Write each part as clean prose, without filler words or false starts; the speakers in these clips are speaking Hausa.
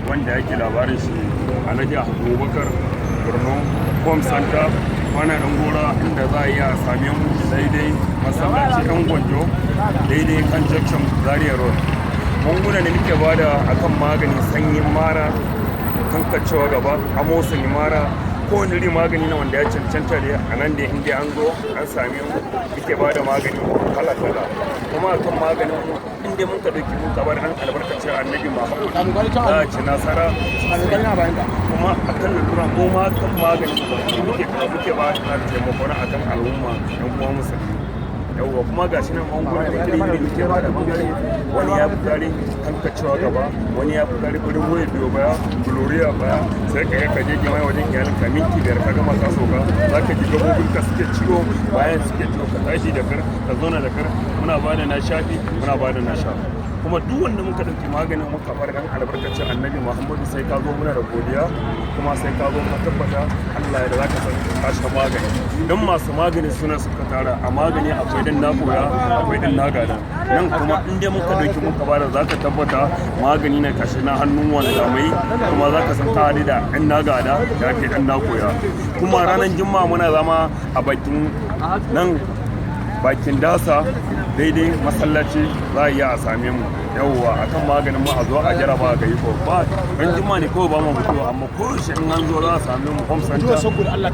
wanda yake labarin shi Alhaji Abubakar Borno Home Center kwana ɗan gora inda za a iya same mu daidai masallaci ɗan gwanjo daidai kan junction Zaria Road. Magunguna da muke bada akan maganin sanyin mara, kankacewa gaba, amosin mara, ko wani iri magani na wanda ya cancanta da a nan da inda an zo an same mu muke bada magani kala-kala. Kuma akan maganin inda mun ka dauki mun kabar an albarkacin annabi Muhammad za a ci nasara, kuma akan lura ko ma kan magani muke ba da taimako na akan al'umma yan uwa musulmi. Yawwa kuma ga shi nan magunguna da iri muke ba da bangare, wani ya fi tare kankacewa gaba, wani ya fi tare kudin goyi biyo baya, gloria baya, sai ka yi kaje jimai wajen iyalin ka minti biyar ka gama ka soka, za ka ji gabobin ka suke ciwo, bayan suke ciwo ka tashi da kar ka zauna da kar, muna ba da na shafi muna ba da na sha. Kuma duk wanda muka ɗauki maganin muka bar ɗan albarkacin annabi Muhammadu sai ka zo muna da godiya, kuma sai ka zo ka tabbata Allah ya da zaka san kashe magani. Don masu magani suna suka tara a magani akwai dan na koya akwai dan na gada. Nan kuma in dai muka ɗauki muka bada zaka tabbata magani na kashe na hannun wanda mai, kuma zaka san ka da ɗan na gada da ke ɗan na koya. Kuma ranar Juma'a muna zama a bakin nan bakin dasa daidai masallaci za a iya a same mu yawwa akan maganin mu a zo a jaraba ga yi ko ba ran jima ne kawai ba mu mutuwa amma ko shi in an zo za a same mu home center,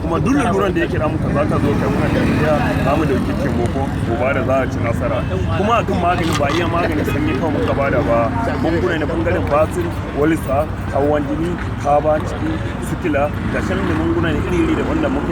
kuma duk laluran da yake da muka zaka zo kai muna da za mu da kike moko ko ba da za a ci nasara. Kuma akan maganin ba iya maganin sanyi kawai muka bada ba, mun kuna ne bangaren basir, walisa, hawan jini, kaba ciki, sikila da shan da mun guna ne iri-iri da wanda muke